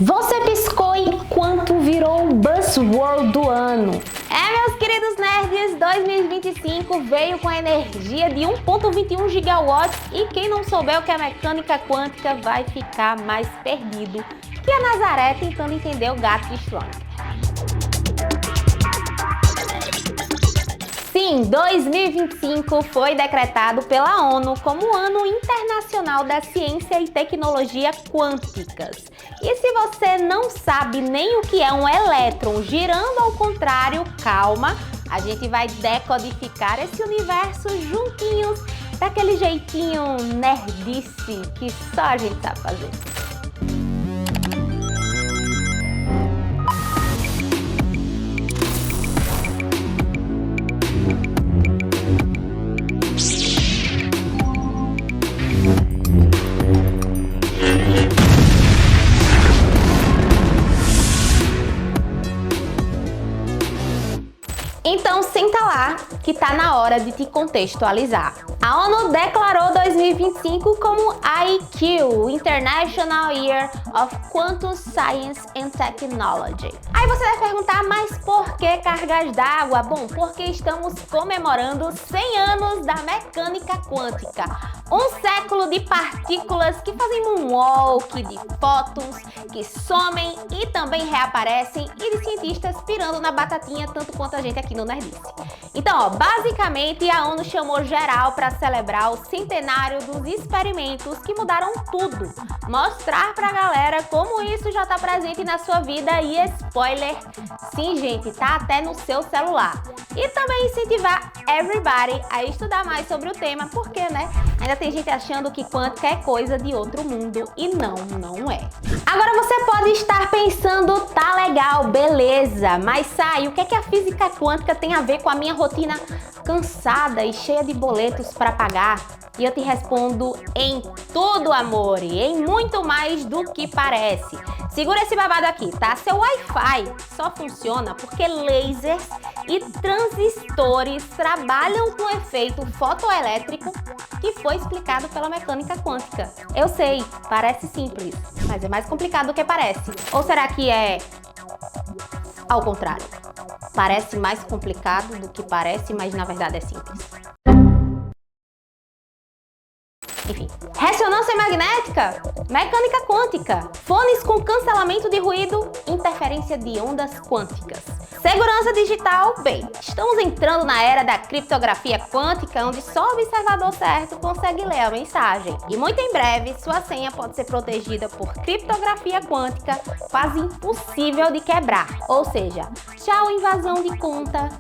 Você piscou enquanto virou o buzzword do ano. Meus queridos nerds, 2025 veio com a energia de 1.21 gigawatts e quem não souber o que é mecânica quântica vai ficar mais perdido que a Nazaré tentando entender o gato de Schrödinger. Sim, 2025 foi decretado pela ONU como o Ano Internacional da Ciência e Tecnologia Quânticas. E se você não sabe nem o que é um elétron girando ao contrário, calma, a gente vai decodificar esse universo juntinhos, daquele jeitinho nerdice que só a gente sabe fazer. Então senta lá que tá na hora de te contextualizar. A ONU declarou 2025 como IQ, International Year of Quantum Science and Technology. Aí você vai perguntar, mas por que cargas d'água? Bom, porque estamos comemorando 100 anos da mecânica quântica. Um século de partículas que fazem moonwalk, de fótons que somem e também reaparecem e de cientistas pirando na batatinha tanto quanto a gente aqui no Nerdice. Então, basicamente a ONU chamou geral para celebrar o centenário dos experimentos que mudaram tudo. Mostrar pra galera como isso já tá presente na sua vida e spoiler, sim gente, tá até no seu celular. E também incentivar everybody a estudar mais sobre o tema, porque, né, ainda tem gente achando que quântica é coisa de outro mundo e não é. Agora você pode estar pensando, tá legal, beleza, mas sai, o que é que a física quântica tem a ver com a minha rotina cansada e cheia de boletos para pagar? E eu te respondo em tudo, amor, e em muito mais do que parece. Segura esse babado aqui, tá? Seu Wi-Fi só funciona porque lasers e transistores trabalham com o efeito fotoelétrico que foi explicado pela mecânica quântica. Eu sei, parece simples, mas é mais complicado do que parece. Ou será que é ao contrário? Parece mais complicado do que parece, mas na verdade é simples. Enfim, ressonância magnética, mecânica quântica, fones com cancelamento de ruído, interferência de ondas quânticas. Segurança digital, bem, estamos entrando na era da criptografia quântica, onde só o observador certo consegue ler a mensagem. E muito em breve, sua senha pode ser protegida por criptografia quântica, quase impossível de quebrar. Ou seja, tchau invasão de conta,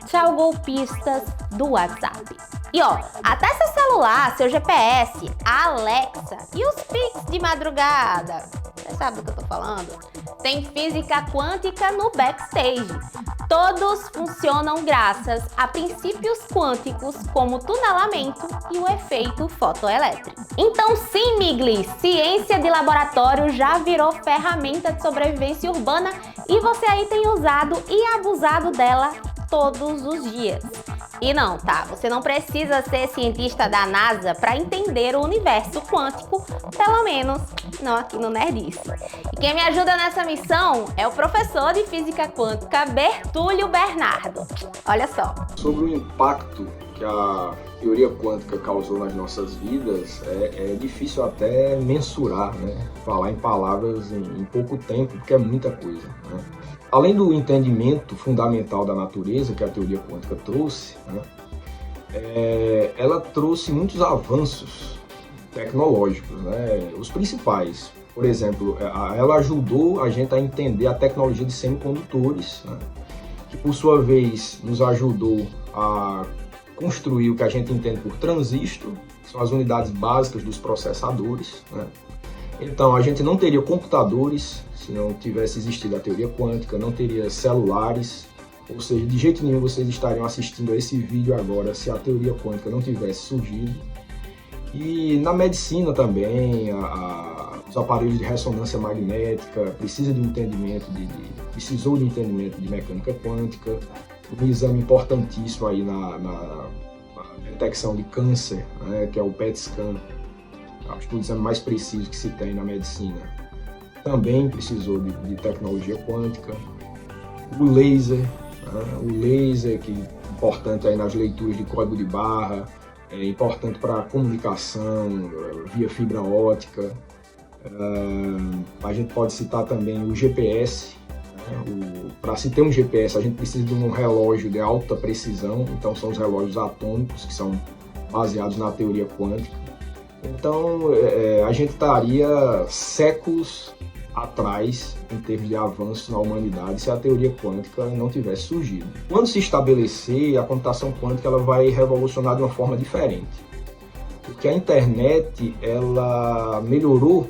tchau golpistas do WhatsApp. E ó, até seu celular, seu GPS, a Alexa e os Pix de madrugada, você sabe do que eu tô falando? Tem física quântica no backstage. Todos funcionam graças a princípios quânticos como tunelamento e o efeito fotoelétrico. Então sim, Migli, ciência de laboratório já virou ferramenta de sobrevivência urbana e você aí tem usado e abusado dela todos os dias. E não, tá? Você não precisa ser cientista da NASA para entender o universo quântico, pelo menos não aqui no Nerdice. E quem me ajuda nessa missão é o professor de física quântica Bertúlio Bernardo. Olha só. Sobre o impacto que a teoria quântica causou nas nossas vidas, é difícil até mensurar, né? Falar em palavras em pouco tempo, porque é muita coisa, né? Além do entendimento fundamental da natureza que a teoria quântica trouxe, né, ela trouxe muitos avanços tecnológicos, né, os principais. Por exemplo, ela ajudou a gente a entender a tecnologia de semicondutores, né, que por sua vez nos ajudou a construir o que a gente entende por transistor, que são as unidades básicas dos processadores, né. Então, a gente não teria computadores se não tivesse existido a teoria quântica, não teria celulares, ou seja, de jeito nenhum vocês estariam assistindo a esse vídeo agora se a teoria quântica não tivesse surgido. E na medicina também, os aparelhos de ressonância magnética precisou de um entendimento de mecânica quântica, um exame importantíssimo aí na detecção de câncer, né, que é o PET scan, o estudo mais preciso que se tem na medicina. também precisou de tecnologia quântica. O laser, né? O laser que é importante aí nas leituras de código de barra, é importante para comunicação via fibra ótica. A gente pode citar também o GPS. Para se ter um GPS, a gente precisa de um relógio de alta precisão, então são os relógios atômicos, que são baseados na teoria quântica. Então, a gente estaria séculos atrás em termos de avanços na humanidade se a teoria quântica não tivesse surgido. Quando se estabelecer, a computação quântica ela vai revolucionar de uma forma diferente. Porque a internet ela melhorou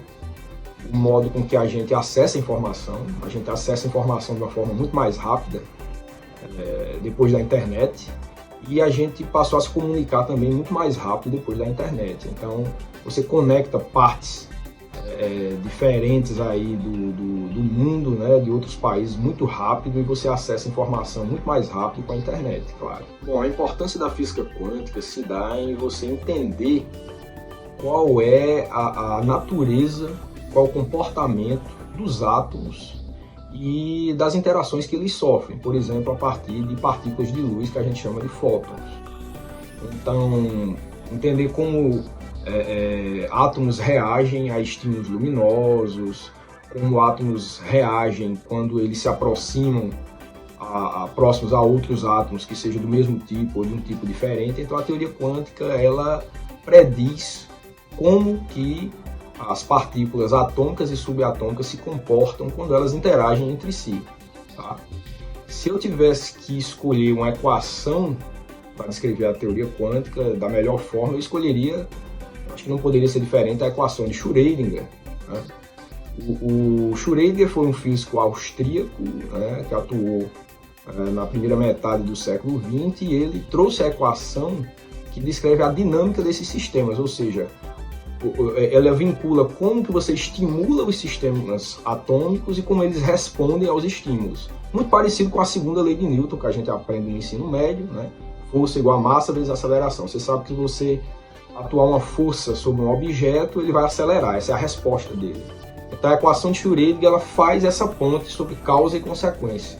o modo com que a gente acessa a informação. A gente acessa a informação de uma forma muito mais rápida depois da internet. E a gente passou a se comunicar também muito mais rápido depois da internet. Então, você conecta partes diferentes aí do mundo, né, de outros países muito rápido, e você acessa informação muito mais rápido com a internet, claro. Bom, a importância da física quântica se dá em você entender qual é a natureza, qual o comportamento dos átomos e das interações que eles sofrem, por exemplo, a partir de partículas de luz que a gente chama de fótons. Então, entender como átomos reagem a estímulos luminosos, como átomos reagem quando eles se aproximam próximos a outros átomos que sejam do mesmo tipo ou de um tipo diferente. Então, a teoria quântica ela prediz como que as partículas atômicas e subatômicas se comportam quando elas interagem entre si. Tá? Se eu tivesse que escolher uma equação para descrever a teoria quântica da melhor forma, eu escolheria, acho que não poderia ser diferente, a equação de Schrödinger. Né? O Schrödinger foi um físico austríaco, né, que atuou na primeira metade do século XX, e ele trouxe a equação que descreve a dinâmica desses sistemas, ou seja, ela vincula como que você estimula os sistemas atômicos e como eles respondem aos estímulos. Muito parecido com a segunda lei de Newton, que a gente aprende no ensino médio, né? Força igual a massa vezes aceleração. Você sabe que se você atuar uma força sobre um objeto, ele vai acelerar, essa é a resposta dele. Então a equação de Schrödinger ela faz essa ponte sobre causa e consequência,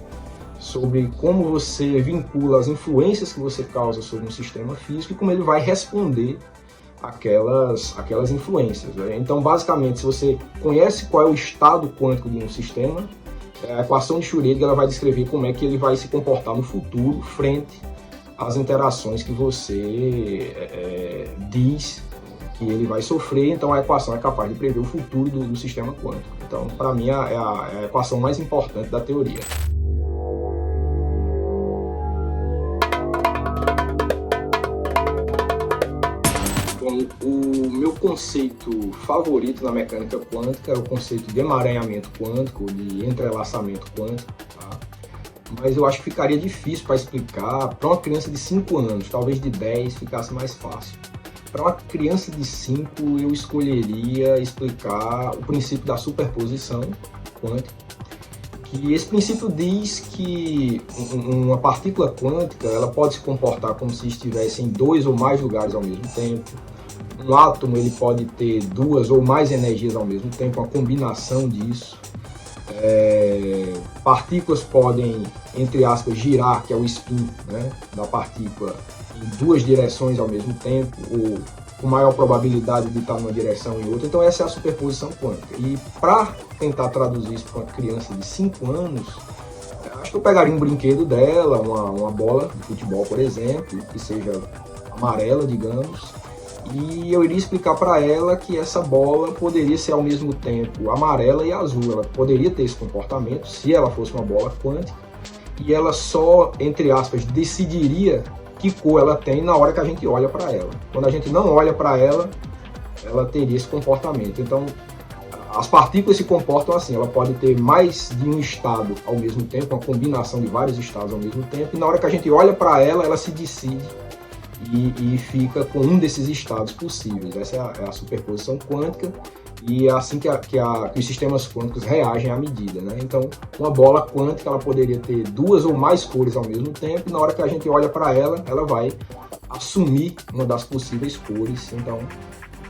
sobre como você vincula as influências que você causa sobre um sistema físico e como ele vai responder aquelas influências. Né? Então, basicamente, se você conhece qual é o estado quântico de um sistema, a equação de Schrödinger ela vai descrever como é que ele vai se comportar no futuro frente às interações que você diz que ele vai sofrer. Então, a equação é capaz de prever o futuro do sistema quântico. Então, para mim, é a equação mais importante da teoria. O meu conceito favorito na mecânica quântica é o conceito de emaranhamento quântico, de entrelaçamento quântico, tá? Mas eu acho que ficaria difícil para explicar para uma criança de 5 anos, talvez de 10 ficasse mais fácil. Para uma criança de 5 eu escolheria explicar o princípio da superposição quântica. E esse princípio diz que uma partícula quântica ela pode se comportar como se estivesse em 2 ou mais lugares ao mesmo tempo. Um átomo ele pode ter 2 ou mais energias ao mesmo tempo, uma combinação disso. Partículas podem, entre aspas, girar, que é o spin, né, da partícula, em 2 direções ao mesmo tempo, ou com maior probabilidade de estar numa direção e outra. Então essa é a superposição quântica. E para tentar traduzir isso para uma criança de 5 anos, acho que eu pegaria um brinquedo dela, uma bola de futebol, por exemplo, que seja amarela, digamos, e eu iria explicar para ela que essa bola poderia ser ao mesmo tempo amarela e azul. Ela poderia ter esse comportamento se ela fosse uma bola quântica, e ela só, entre aspas, decidiria que cor ela tem na hora que a gente olha para ela. Quando a gente não olha para ela, ela teria esse comportamento. Então, as partículas se comportam assim, ela pode ter mais de um estado ao mesmo tempo, uma combinação de vários estados ao mesmo tempo, e na hora que a gente olha para ela, ela se decide e fica com um desses estados possíveis. Essa é a superposição quântica, e é assim que os sistemas quânticos reagem à medida, né? Então, uma bola quântica ela poderia ter 2 ou mais cores ao mesmo tempo, e na hora que a gente olha para ela, ela vai assumir uma das possíveis cores. Então,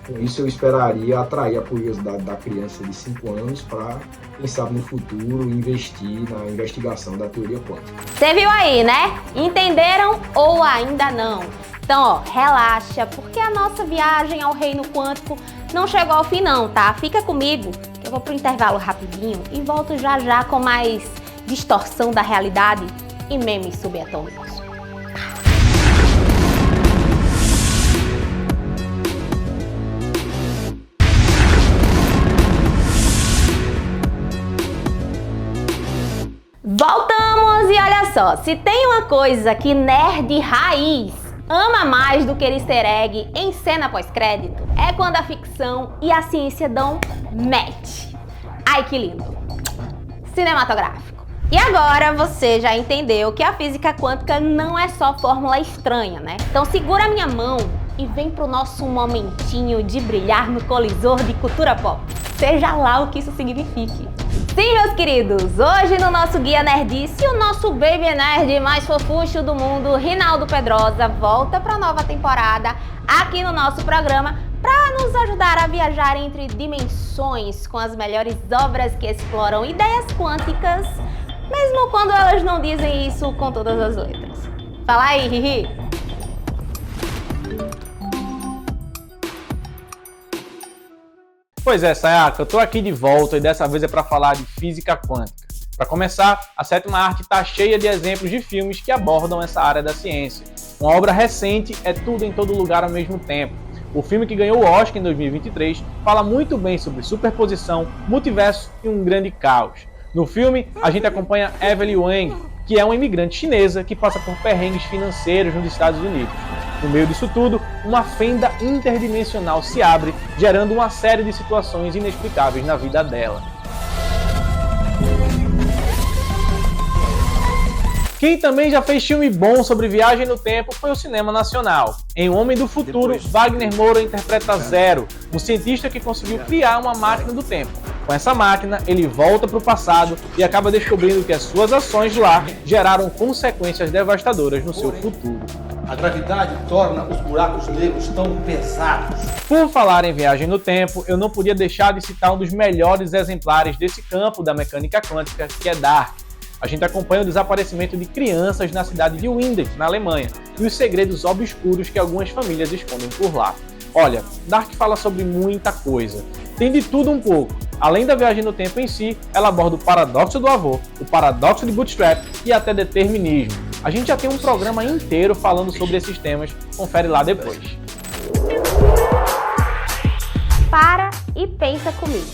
Com isso, eu esperaria atrair a curiosidade da criança de 5 anos para, quem sabe, no futuro, investir na investigação da teoria quântica. Você viu aí, né? Entenderam ou ainda não? Então, ó, relaxa, porque a nossa viagem ao reino quântico não chegou ao fim não, tá? Fica comigo, que eu vou pro intervalo rapidinho e volto já já com mais distorção da realidade e memes subatômicos. Voltamos e olha só, se tem uma coisa que nerd raiz ama mais do que easter egg em cena pós-crédito, é quando a ficção e a ciência dão match. Ai que lindo! Cinematográfico. E agora você já entendeu que a física quântica não é só fórmula estranha, né? Então segura a minha mão e vem pro nosso momentinho de brilhar no colisor de cultura pop. Seja lá o que isso signifique. Sim, meus queridos, hoje no nosso Guia Nerdice, o nosso baby nerd mais fofucho do mundo, Rinaldo Pedrosa, volta para a nova temporada aqui no nosso programa para nos ajudar a viajar entre dimensões com as melhores obras que exploram ideias quânticas, mesmo quando elas não dizem isso com todas as letras. Fala aí, Hihi! Pois é, Sayaka, eu tô aqui de volta e dessa vez é para falar de física quântica. Para começar, a sétima arte está cheia de exemplos de filmes que abordam essa área da ciência. Uma obra recente é Tudo em Todo Lugar ao Mesmo Tempo. O filme que ganhou o Oscar em 2023 fala muito bem sobre superposição, multiverso e um grande caos. No filme, a gente acompanha Evelyn Wang, que é uma imigrante chinesa que passa por perrengues financeiros nos Estados Unidos. No meio disso tudo, uma fenda interdimensional se abre, gerando uma série de situações inexplicáveis na vida dela. Quem também já fez filme bom sobre viagem no tempo foi o cinema nacional. Em O Homem do Futuro, Wagner Moura interpreta Zero, um cientista que conseguiu criar uma máquina do tempo. Com essa máquina, ele volta para o passado e acaba descobrindo que as suas ações lá geraram consequências devastadoras no seu futuro. A gravidade torna os buracos negros tão pesados. Por falar em viagem no tempo, eu não podia deixar de citar um dos melhores exemplares desse campo da mecânica quântica, que é Dark. A gente acompanha o desaparecimento de crianças na cidade de Windeck, na Alemanha, e os segredos obscuros que algumas famílias escondem por lá. Olha, Dark fala sobre muita coisa. Tem de tudo um pouco. Além da viagem no tempo em si, ela aborda o paradoxo do avô, o paradoxo de Bootstrap e até determinismo. A gente já tem um programa inteiro falando sobre esses temas, confere lá depois. Para e pensa comigo.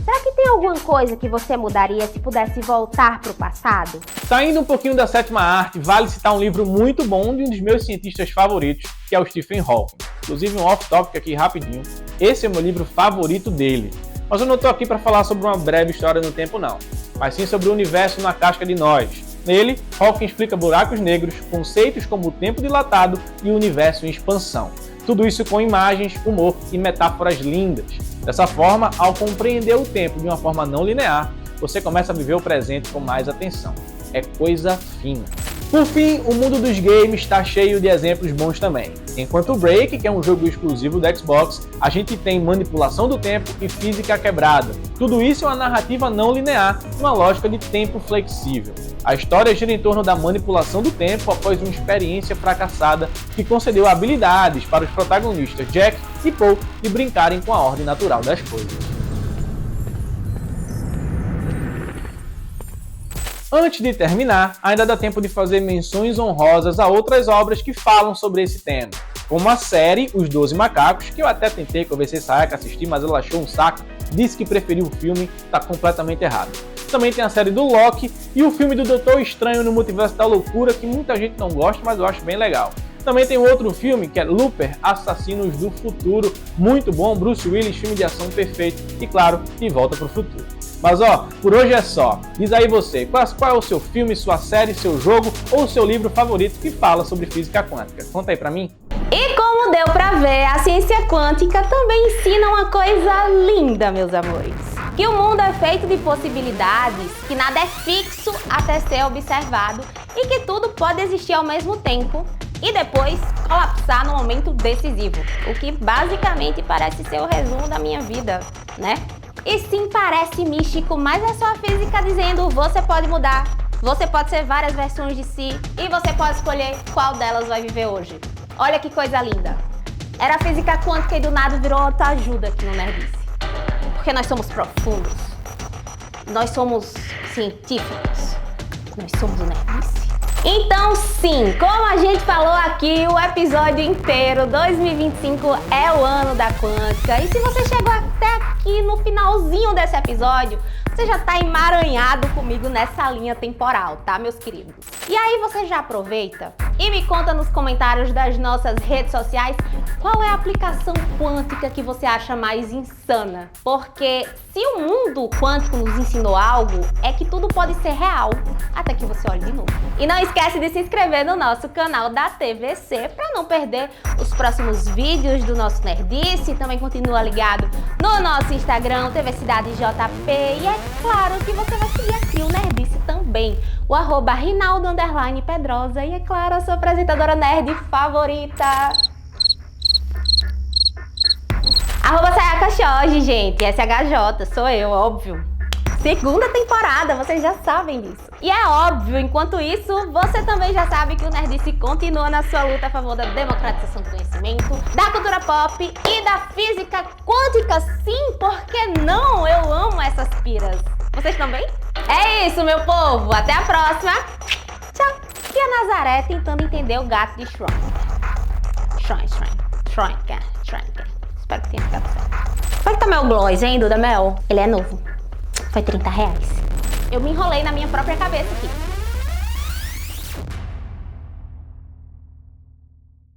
Será que tem alguma coisa que você mudaria se pudesse voltar para o passado? Saindo um pouquinho da sétima arte, vale citar um livro muito bom de um dos meus cientistas favoritos, que é o Stephen Hawking. Inclusive um off-topic aqui rapidinho. Esse é o meu livro favorito dele. Mas eu não estou aqui para falar sobre uma breve história no tempo não, mas sim sobre o universo na casca de nós. Nele, Hawking explica buracos negros, conceitos como o tempo dilatado e o universo em expansão. Tudo isso com imagens, humor e metáforas lindas. Dessa forma, ao compreender o tempo de uma forma não linear, você começa a viver o presente com mais atenção. É coisa fina. Por fim, o mundo dos games está cheio de exemplos bons também. Enquanto o Break, que é um jogo exclusivo do Xbox, a gente tem manipulação do tempo e física quebrada. Tudo isso é uma narrativa não linear, uma lógica de tempo flexível. A história gira em torno da manipulação do tempo após uma experiência fracassada que concedeu habilidades para os protagonistas Jack e Paul de brincarem com a ordem natural das coisas. Antes de terminar, ainda dá tempo de fazer menções honrosas a outras obras que falam sobre esse tema, como a série Os 12 Macacos, que eu até tentei convencer Sayaka a assistir, mas ela achou um saco, disse que preferiu o filme, tá completamente errado. Também tem a série do Loki e o filme do Doutor Estranho no Multiverso da Loucura, que muita gente não gosta, mas eu acho bem legal. Também tem outro filme que é Looper, Assassinos do Futuro, muito bom, Bruce Willis, filme de ação perfeito e, claro, De Volta pro Futuro. Mas ó, por hoje é só. Diz aí você, qual é o seu filme, sua série, seu jogo ou seu livro favorito que fala sobre física quântica? Conta aí pra mim. E como deu pra ver, a ciência quântica também ensina uma coisa linda, meus amores. Que o mundo é feito de possibilidades, que nada é fixo até ser observado e que tudo pode existir ao mesmo tempo, e depois colapsar no momento decisivo. O que basicamente parece ser o resumo da minha vida, né? E sim, parece místico, mas é só a física dizendo: você pode mudar, você pode ser várias versões de si e você pode escolher qual delas vai viver hoje. Olha que coisa linda. Era a física quântica e do nada virou autoajuda aqui no Nerdice. Porque nós somos profundos. Nós somos científicos. Nós somos o Nerdice. Então sim, como a gente falou aqui o episódio inteiro, 2025 é o ano da quântica. E se você chegou até aqui no finalzinho desse episódio, você já tá emaranhado comigo nessa linha temporal, tá, meus queridos? E aí você já aproveita e me conta nos comentários das nossas redes sociais qual é a aplicação quântica que você acha mais insana. Porque se o mundo quântico nos ensinou algo, é que tudo pode ser real, até que você olhe de novo. E não esquece de se inscrever no nosso canal da TVC para não perder os próximos vídeos do nosso Nerdice. Também continua ligado no nosso Instagram, TV Cidade JP. E é claro que você vai seguir aqui o Nerdice também, o @Rinaldo_Pedrosa. E é claro, a sua apresentadora nerd favorita, @Sayaka Shoji, gente. SHJ, sou eu, óbvio. Segunda temporada, vocês já sabem disso. E é óbvio, enquanto isso, você também já sabe que o Nerdice continua na sua luta a favor da democratização do conhecimento, da cultura pop e da física quântica. Sim, por que não? Eu amo essas piras. Vocês também? É isso, meu povo. Até a próxima. Tchau. E a Nazaré tentando entender o gato de Shrek. Shrek. Espero que tenha ficado certo. Pode tomar o gloss, hein, Duda Mel? Ele é novo. Foi R$30. Eu me enrolei na minha própria cabeça aqui.